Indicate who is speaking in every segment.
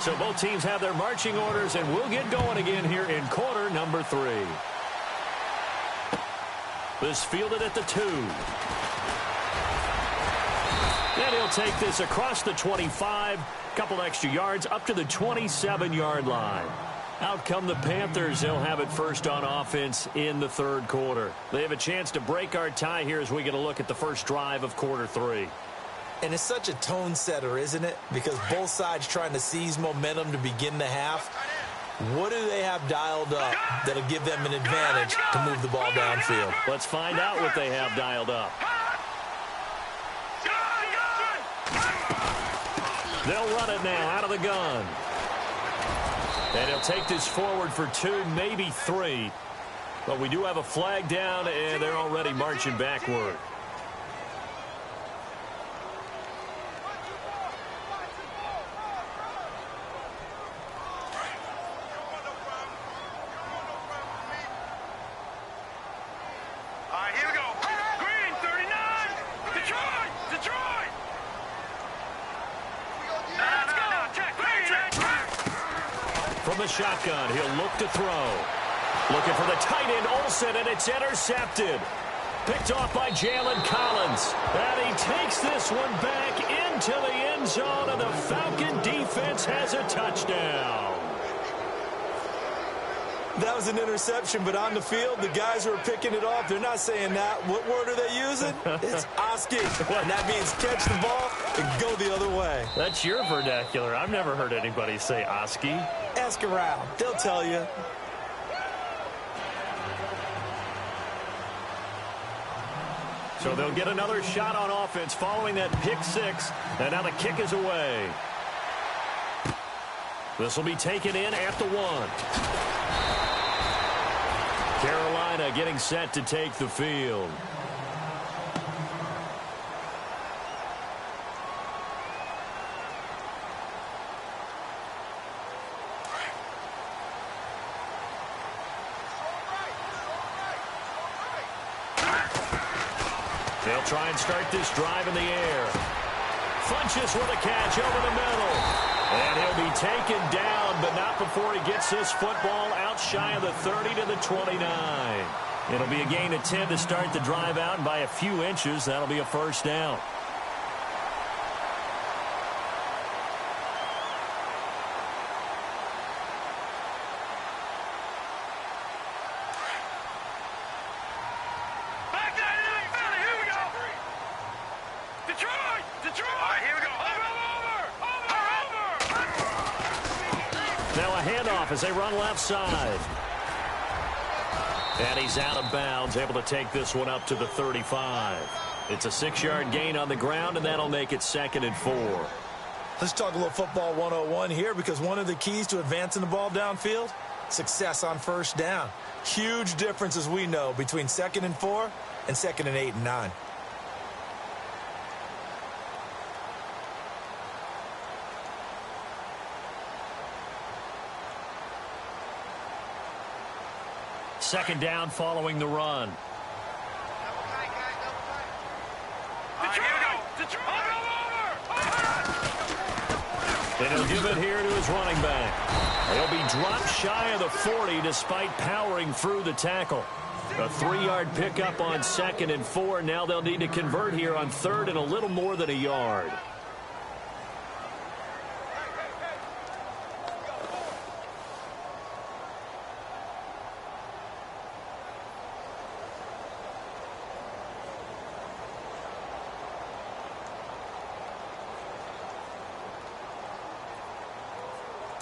Speaker 1: So both teams have their marching orders, and we'll get going again here in quarter number 3. This fielded at the 2. And he'll take this across the 25, couple extra yards up to the 27-yard line. Out come the Panthers. They'll have it first on offense in the third quarter. They have a chance to break our tie here as we get a look at the first drive of quarter 3.
Speaker 2: And it's such a tone setter, isn't it? Because both sides trying to seize momentum to begin the half. What do they have dialed up that'll give them an advantage to move the ball downfield?
Speaker 1: Let's find out what they have dialed up. They'll run it now out of the gun. And he'll take this forward for 2, maybe 3. But we do have a flag down, and they're already marching backward. From the shotgun, he'll look to throw. Looking for the tight end, Olsen, and it's intercepted. Picked off by Jalen Collins. And he takes this one back into the end zone, and the Falcon defense has a touchdown.
Speaker 2: That was an interception, but on the field, the guys who are picking it off, they're not saying that. What word are they using? It's Oski. And that means catch the ball and go the other way.
Speaker 1: That's your vernacular. I've never heard anybody say Oski.
Speaker 2: Ask around. They'll tell you.
Speaker 1: So they'll get another shot on offense following that pick 6. And now the kick is away. This will be taken in at the 1. Carolina getting set to take the field. They'll try and start this drive in the air. Funches with a catch over the middle. And he'll be taken down, but not before he gets this football out shy of the 30 to the 29. It'll be a gain of 10 to start the drive out, and by a few inches, that'll be a first down. As they run left side. And he's out of bounds, able to take this one up to the 35. It's a 6-yard gain on the ground, and that'll make it 2nd and 4.
Speaker 2: Let's talk a little football 101 here, because one of the keys to advancing the ball downfield, success on first down. Huge difference, as we know, between 2nd and 4 and 2nd and 8 and 9.
Speaker 1: Second down following the run. And he'll give it here to his running back. He'll be dropped shy of the 40 despite powering through the tackle. A 3-yard pickup on 2nd and 4. Now they'll need to convert here on 3rd and a little more than a yard.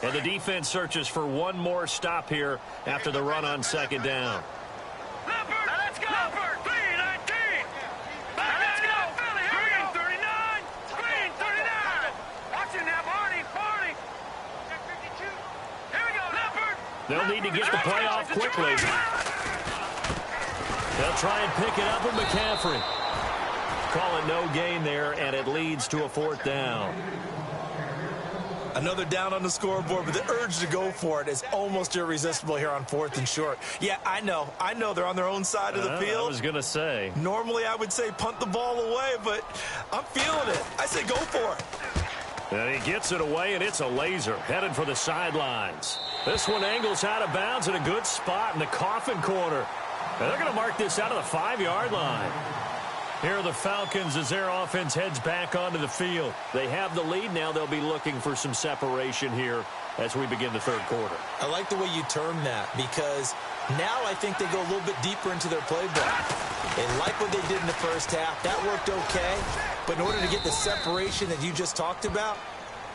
Speaker 1: And the defense searches for one more stop here after the run on 2nd down.
Speaker 3: Let's go! 3-19! Let's go! Green 39! Green 39! Watch it now, Barney! Here we go, Leopard!
Speaker 1: They'll need to get the play off quickly. They'll try and pick it up with McCaffrey. Call it no gain there, and it leads to a 4th down.
Speaker 2: Another down on the scoreboard, but the urge to go for it is almost irresistible here on 4th and short. Yeah, I know they're on their own side of the field.
Speaker 1: I was going to say.
Speaker 2: Normally I would say punt the ball away, but I'm feeling it. I say go for it.
Speaker 1: And he gets it away, and it's a laser headed for the sidelines. This one angles out of bounds in a good spot in the coffin corner. And they're going to mark this out of the 5-yard line. Here are the Falcons as their offense heads back onto the field. They have the lead now. They'll be looking for some separation here as we begin the third quarter.
Speaker 2: I like the way you term that because now I think they go a little bit deeper into their playbook. They like what they did in the first half. That worked okay. But in order to get the separation that you just talked about,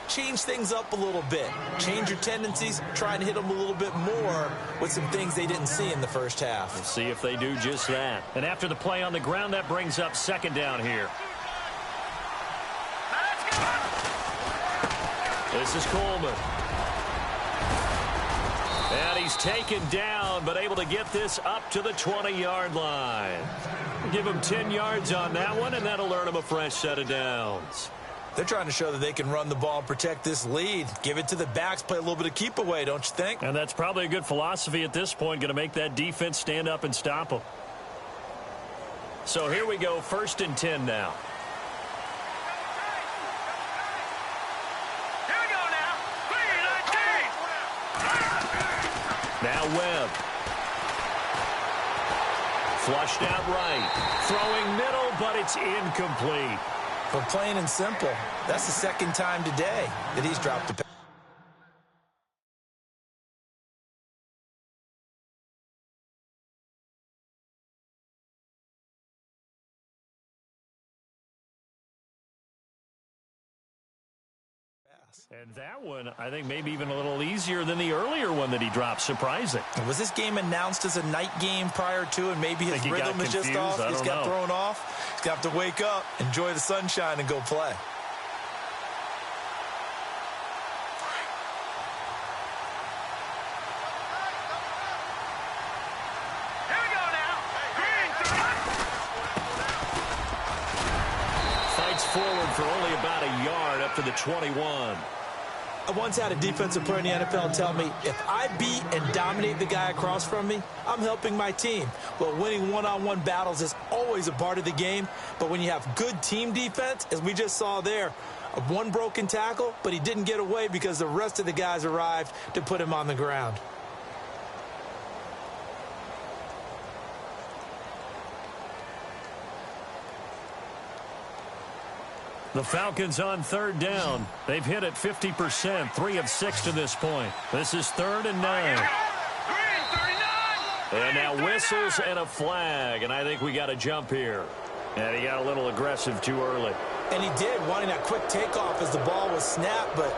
Speaker 2: change things up a little bit. Change your tendencies. Try and hit them a little bit more with some things they didn't see in the first half.
Speaker 1: We'll see if they do just that. And after the play on the ground, that brings up second down here. This is Coleman. And he's taken down, but able to get this up to the 20-yard line. Give him 10 yards on that one, and that'll earn him a fresh set of downs.
Speaker 2: They're trying to show that they can run the ball and protect this lead. Give it to the backs, play a little bit of keep away, don't you think?
Speaker 1: And that's probably a good philosophy at this point, going to make that defense stand up and stop them. So here we go, 1st and 10 now.
Speaker 3: Here we go now. 3-19.
Speaker 1: Now Webb. Flushed out right. Throwing middle, but it's incomplete.
Speaker 2: But plain and simple, that's the second time today that he's dropped the pass.
Speaker 1: And that one, I think, maybe even a little easier than the earlier one that he dropped. Surprising.
Speaker 2: Was this game announced as a night game prior to, and maybe his rhythm is just off? He's got thrown off. He's going to have to wake up, enjoy the sunshine, and go play.
Speaker 3: Here we go now.
Speaker 1: Fights forward for only about a yard up to the 21.
Speaker 2: I once had a defensive player in the NFL tell me, if I beat and dominate the guy across from me, I'm helping my team. Well, winning one-on-one battles is always a part of the game, but when you have good team defense, as we just saw there, one broken tackle, but he didn't get away because the rest of the guys arrived to put him on the ground.
Speaker 1: The Falcons on 3rd down. They've hit it 50%, 3 of 6 to this point. This is 3rd and 9. And now whistles and a flag, and I think we got a jump here. And he got a little aggressive too early.
Speaker 2: And he did, wanting that quick takeoff as the ball was snapped, but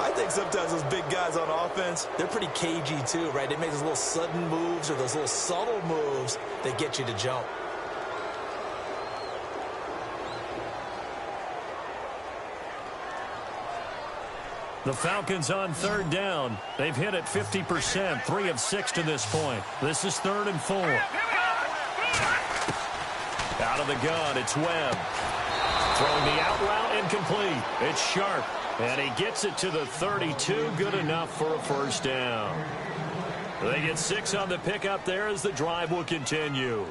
Speaker 2: I think sometimes those big guys on offense, they're pretty cagey too, right? They make those little sudden moves or those little subtle moves that get you to jump.
Speaker 1: The Falcons on 3rd down. They've hit it 50%, 3 of 6 to this point. This is 3rd and 4. Out of the gun, it's Webb. Throwing the out route, incomplete. It's Sharp, and he gets it to the 32. Good enough for a first down. They get 6 on the pickup there as the drive will continue.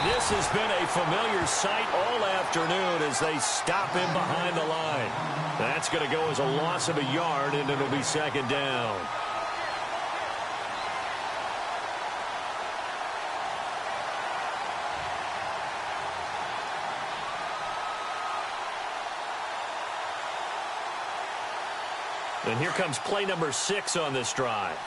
Speaker 1: This has been a familiar sight all afternoon as they stop him behind the line. That's going to go as a loss of a yard, and it'll be 2nd down. And here comes play number 6 on this drive.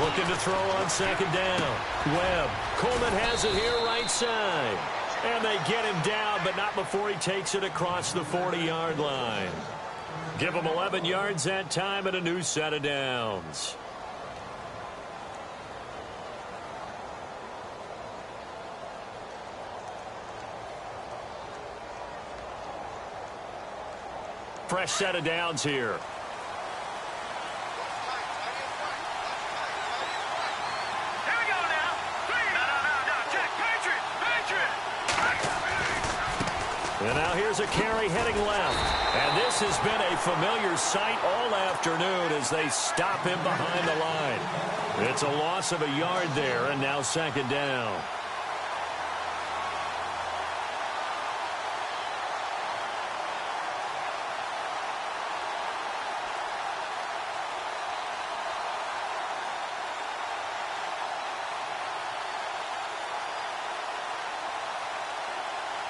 Speaker 1: Looking to throw on 2nd down. Webb. Coleman has it here right side. And they get him down, but not before he takes it across the 40-yard line. Give him 11 yards that time and a new set of downs. Fresh set of downs here. And now here's a carry heading left. And this has been a familiar sight all afternoon as they stop him behind the line. It's a loss of a yard there, and now second down.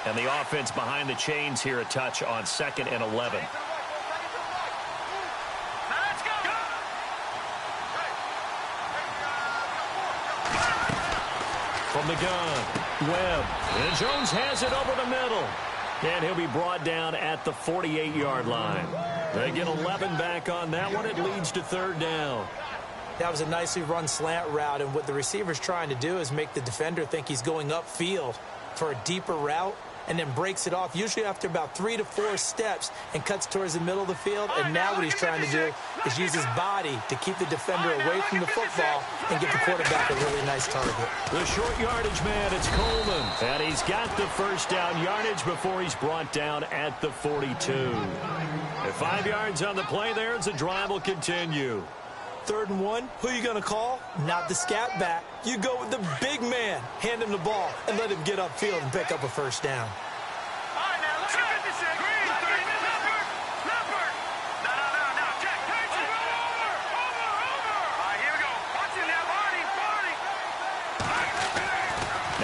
Speaker 1: And the offense behind the chains here a touch on 2nd and 11. From the gun, Webb. And Jones has it over the middle. And he'll be brought down at the 48-yard line. They get 11 back on that one. It leads to 3rd down.
Speaker 2: That was a nicely run slant route, and what the receiver's trying to do is make the defender think he's going upfield for a deeper route, and then breaks it off, usually after about 3 to 4 steps, and cuts towards the middle of the field. And now what he's trying to do is use his body to keep the defender away from the football and give the quarterback a really nice target.
Speaker 1: The short yardage man, it's Coleman. And he's got the first down yardage before he's brought down at the 42. At 5 yards on the play there, as the drive will continue.
Speaker 2: 3rd and 1, who are you going to call? Not the scat back. You go with the big man. Hand him the ball and let him get upfield and pick up a first down.
Speaker 3: All right, now, let's get this in. Leopard. No. Check. Over. All right, here we go. Watch it now, Barney.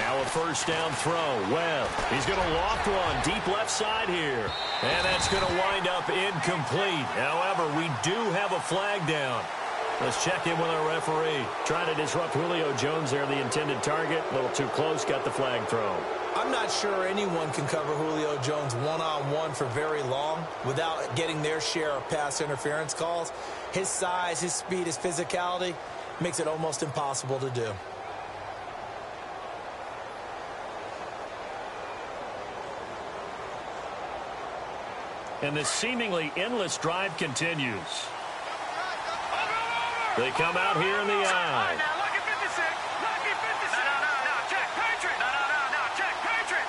Speaker 1: Now a first down throw. Webb. He's going to loft one deep left side here. And that's going to wind up incomplete. However, we do have a flag down. Let's check in with our referee. Trying to disrupt Julio Jones there, the intended target. A little too close, got the flag thrown.
Speaker 2: I'm not sure anyone can cover Julio Jones one-on-one for very long without getting their share of pass interference calls. His size, his speed, his physicality makes it almost impossible to do.
Speaker 1: And this seemingly endless drive continues. They come out here in the eye.
Speaker 3: Now, look at 56. No. Check. Patriot. No. Check. Patriot.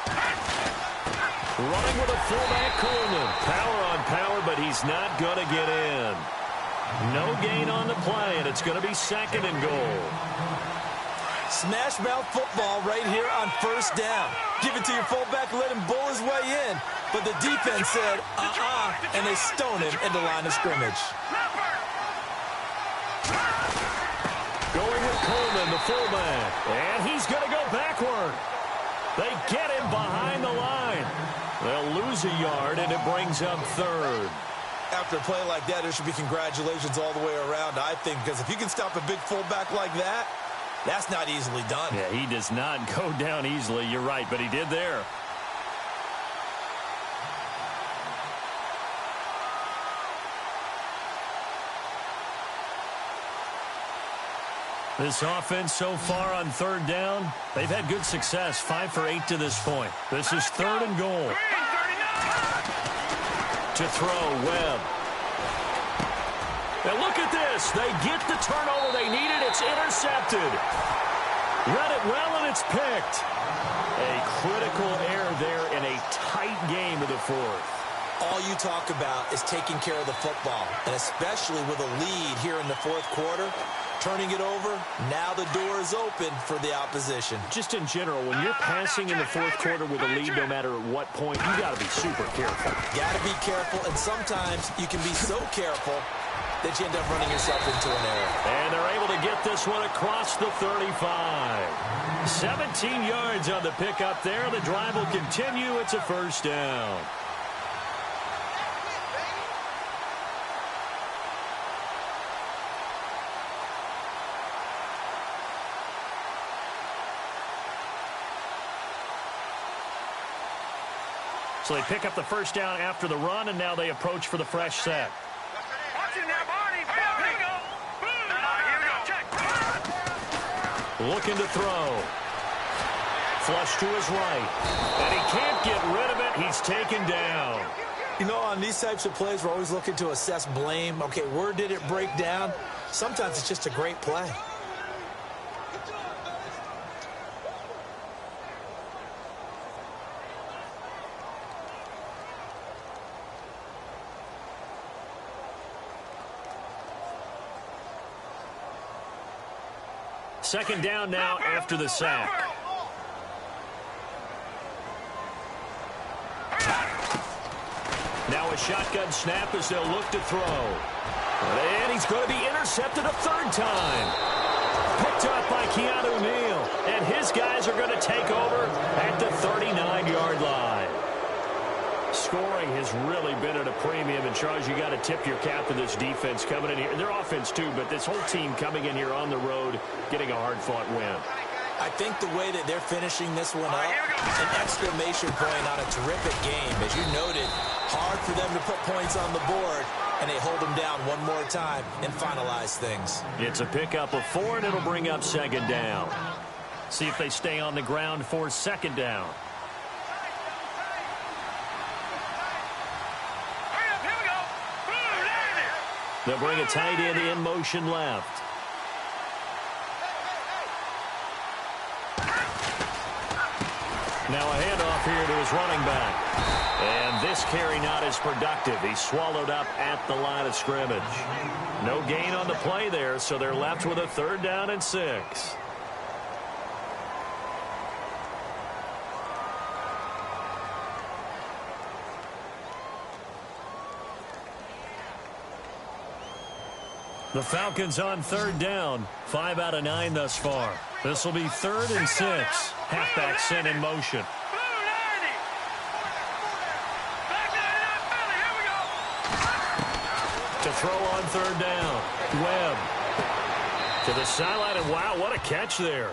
Speaker 1: Running with a fullback, Coleman. Power on power, but he's not going to get in. No gain on the play, and it's going to be 2nd and goal.
Speaker 2: Smash mouth football right here on 1st down. Give it to your fullback, let him bull his way in. But the defense said, and they stone him in the line of scrimmage.
Speaker 1: Going with Coleman, the fullback. And he's going to go backward. They get him behind the line. They'll lose a yard, and it brings up 3rd.
Speaker 2: After a play like that, there should be congratulations all the way around, I think, because if you can stop a big fullback like that, that's not easily done.
Speaker 1: Yeah, he does not go down easily. You're right, but he did there. This offense so far on 3rd down, they've had good success. 5 for 8 to this point. This is 3rd and goal. To throw, Webb. Now look at this. They get the turnover they needed. It's intercepted. Read it well, and it's picked. A critical error there in a tight game of the 4th.
Speaker 2: All you talk about is taking care of the football, and especially with a lead here in the 4th quarter. Turning it over, now the door is open for the opposition.
Speaker 1: Just in general, when you're passing in the 4th quarter with a lead, no matter at what point, you got to be super careful.
Speaker 2: Got to be careful, and sometimes you can be so careful that you end up running yourself into an error.
Speaker 1: And they're able to get this one across the 35. 17 yards on the pickup there. The drive will continue. It's a first down. So they pick up the first down after the run, and now they approach for the fresh set.
Speaker 3: Watch it now, Barney. Here we go. Here we go. Check.
Speaker 1: Looking to throw. Flush to his right. And he can't get rid of it. He's taken down.
Speaker 2: You know, on these types of plays, we're always looking to assess blame. Okay, where did it break down? Sometimes it's just a great play.
Speaker 1: Second down now after the sack. Now a shotgun snap as they'll look to throw. And he's going to be intercepted a third time. Picked up by Keanu Neal. And his guys are going to take over at the 39-yard line. Scoring has really been at a premium. And, Charles, you got to tip your cap to this defense coming in here. And their offense, too, but this whole team coming in here on the road, getting a hard-fought win.
Speaker 2: I think the way that they're finishing this one up, an exclamation point on a terrific game. As you noted, hard for them to put points on the board, and they hold them down one more time and finalize things.
Speaker 1: It's a pickup of 4, and it'll bring up second down. See if they stay on the ground for second down. They'll bring a tight end in motion left. Now a handoff here to his running back. And this carry not as productive. He's swallowed up at the line of scrimmage. No gain on the play there, so they're left with a third down and 6. The Falcons on third down. 5 out of 9 thus far. This will be 3rd and 6. Halfback sent in motion. To throw on third down. Webb to the sideline, and wow, what a catch there.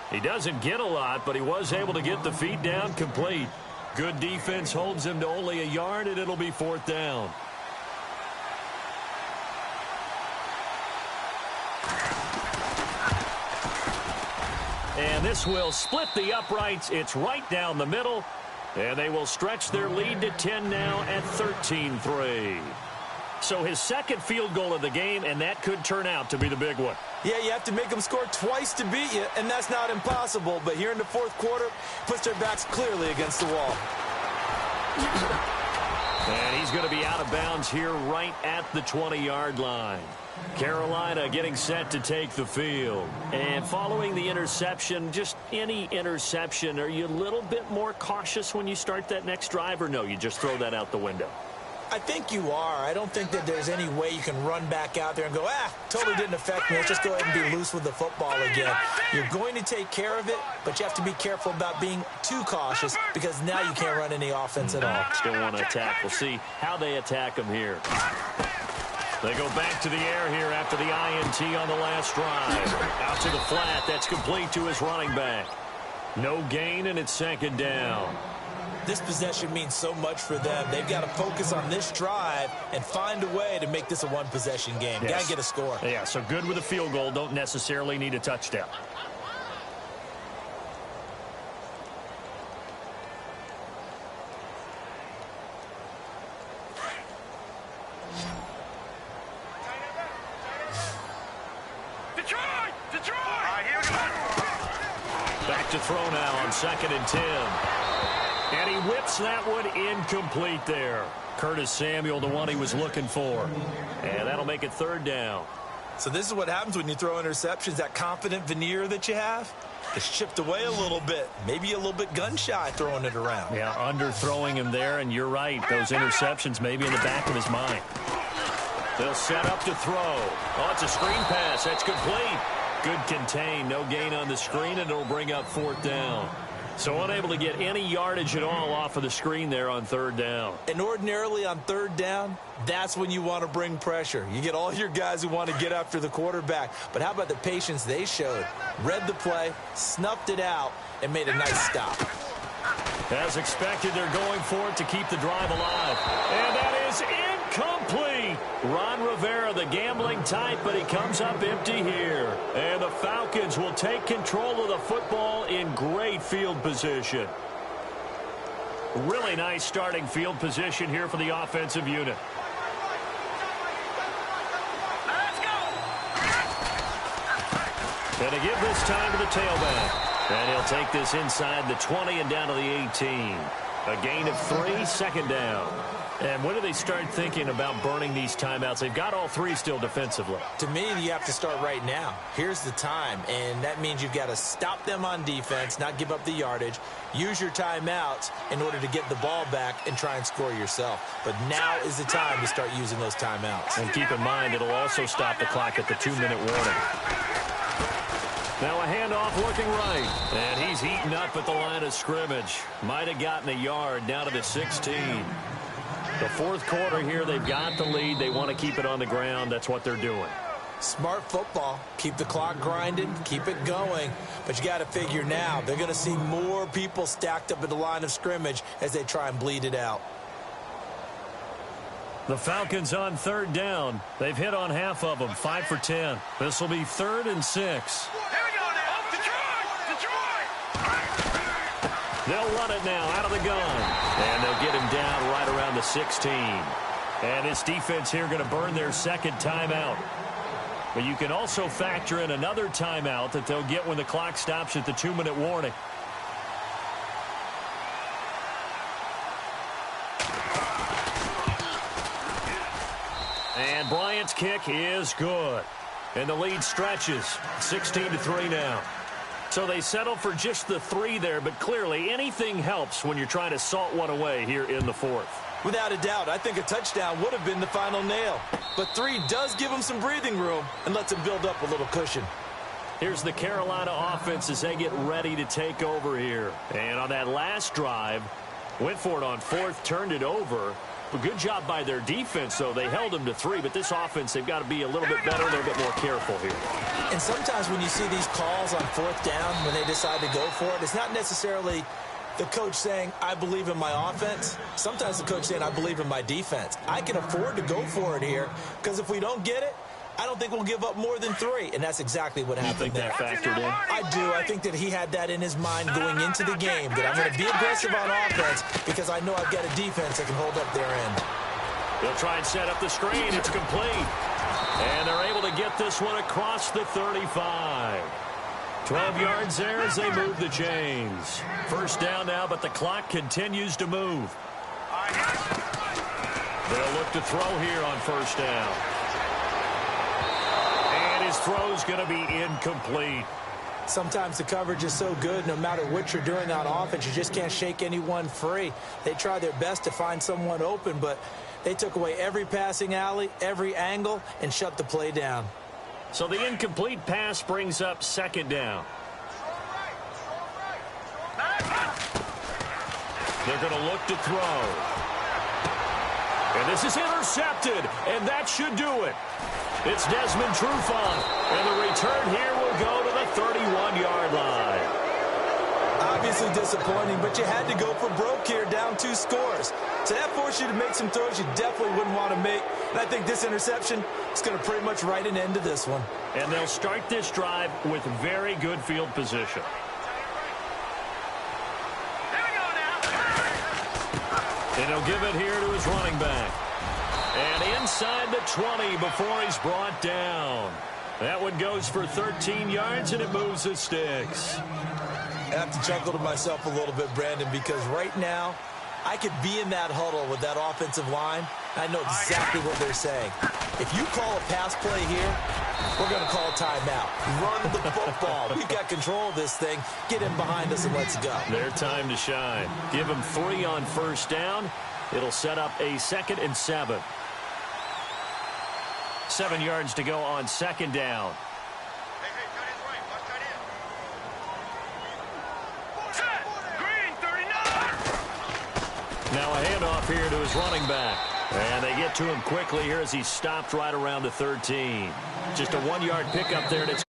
Speaker 1: He doesn't get a lot, but he was able to get the feet down complete. Good defense holds him to only a yard, and it'll be 4th down. And this will split the uprights. It's right down the middle. And they will stretch their lead to 10 now at 13-3. So his second field goal of the game, and that could turn out to be the big one.
Speaker 2: Yeah, you have to make them score twice to beat you, and that's not impossible. But here in the fourth quarter, puts their backs clearly against the wall.
Speaker 1: And he's going to be out of bounds here right at the 20-yard line. Carolina getting set to take the field. And following the interception, just any interception, are you a little bit more cautious when you start that next drive, or no, you just throw that out the window?
Speaker 2: I think you are. I don't think that there's any way you can run back out there and go, totally didn't affect me. Let's just go ahead and be loose with the football again. You're going to take care of it, but you have to be careful about being too cautious because now you can't run any offense at all.
Speaker 1: Still want to attack. We'll see how they attack them here. They go back to the air here after the INT on the last drive. Out to the flat. That's complete to his running back. No gain, and it's second down.
Speaker 2: This possession means so much for them. They've got to focus on this drive and find a way to make this a one-possession game.
Speaker 1: Yes.
Speaker 2: Got to get a score.
Speaker 1: Yeah, so good with a field goal. Don't necessarily need a touchdown.
Speaker 3: Detroit! All right, here we go.
Speaker 1: Back to throw now on 2nd and 10. And he whips that one incomplete there. Curtis Samuel, the one he was looking for. And that'll make it 3rd down.
Speaker 2: So this is what happens when you throw interceptions. That confident veneer that you have is chipped away a little bit. Maybe a little bit gun-shy throwing it around.
Speaker 1: Yeah, underthrowing him there, and you're right. Those interceptions may be in the back of his mind. They'll set up to throw. Oh, it's a screen pass. That's complete. Good contain. No gain on the screen, and it'll bring up 4th down. So unable to get any yardage at all off of the screen there on 3rd down.
Speaker 2: And ordinarily on 3rd down, that's when you want to bring pressure. You get all your guys who want to get after the quarterback. But how about the patience they showed? Read the play, snuffed it out, and made a nice stop.
Speaker 1: As expected, they're going for it to keep the drive alive. And that is incomplete. Ron Rivera, the gambling type, but he comes up empty here. And the Falcons will take control of the football in great field position. Really nice starting field position here for the offensive unit.
Speaker 3: Let's go!
Speaker 1: And to give this time to the tailback. And he'll take this inside the 20 and down to the 18. A gain of 3, second down. And when do they start thinking about burning these timeouts? They've got all 3 still defensively.
Speaker 2: To me, you have to start right now. Here's the time, and that means you've got to stop them on defense, not give up the yardage, use your timeouts in order to get the ball back and try and score yourself. But now is the time to start using those timeouts.
Speaker 1: And keep in mind, it'll also stop the clock at the 2-minute warning. Now a handoff looking right. And he's heating up at the line of scrimmage. Might have gotten a yard down to the 16. The fourth quarter here, they've got the lead. They want to keep it on the ground. That's what they're doing.
Speaker 2: Smart football. Keep the clock grinding. Keep it going. But you got to figure now, they're going to see more people stacked up at the line of scrimmage as they try and bleed it out.
Speaker 1: The Falcons on third down. They've hit on half of them, 5 for 10. This will be 3rd and 6.
Speaker 3: Here we go now. Detroit!
Speaker 1: They'll run it now out of the gun. And they'll get him down right around the 16. And this defense here going to burn their second timeout. But you can also factor in another timeout that they'll get when the clock stops at the 2-minute warning. And Bryant's kick is good. And the lead stretches, 16-3 now. So they settle for just the 3 there, but clearly anything helps when you're trying to salt one away here in the fourth.
Speaker 2: Without a doubt, I think a touchdown would have been the final nail. But 3 does give them some breathing room and lets them build up a little cushion.
Speaker 1: Here's the Carolina offense as they get ready to take over here. And on that last drive, went for it on 4th, turned it over. A good job by their defense, though. They held them to 3, but this offense, they've got to be a little bit better, a little bit more careful here.
Speaker 2: And sometimes when you see these calls on 4th down, when they decide to go for it, it's not necessarily the coach saying, I believe in my offense. Sometimes the coach saying, I believe in my defense. I can afford to go for it here, because if we don't get it, I don't think we'll give up more than 3, and that's exactly what happened there.
Speaker 1: You think that factored in?
Speaker 2: I do. I think that he had that in his mind going into the game, that I'm going to be aggressive on offense because I know I've got a defense that can hold up their end.
Speaker 1: They'll try and set up the screen. It's complete. And they're able to get this one across the 35. 12 yards there as they move the chains. First down now, but the clock continues to move. They'll look to throw here on first down. His throw's going to be incomplete.
Speaker 2: Sometimes the coverage is so good, no matter what you're doing on offense, you just can't shake anyone free. They try their best to find someone open, but they took away every passing alley, every angle, and shut the play down.
Speaker 1: So the incomplete pass brings up second down. They're going to look to throw. And this is intercepted, and that should do it. It's Desmond Trufant, and the return here will go to the 31-yard line.
Speaker 2: Obviously disappointing, but you had to go for broke here, down 2 scores. So that forced you to make some throws you definitely wouldn't want to make. And I think this interception is going to pretty much write an end to this one.
Speaker 1: And they'll start this drive with very good field position. And he'll give it here to his running back. And inside the 20 before he's brought down. That one goes for 13 yards, and it moves the sticks.
Speaker 2: I have to chuckle to myself a little bit, Brandon, because right now I could be in that huddle with that offensive line. I know exactly what they're saying. If you call a pass play here, we're going to call timeout. Run the football. We've got control of this thing. Get in behind us and let's go.
Speaker 1: Their time to shine. Give them 3 on first down. It'll set up a 2nd and 7. 7 yards to go on second down. Now a handoff here to his running back. And they get to him quickly here as he's stopped right around the 13. Just a 1-yard pickup there, and it's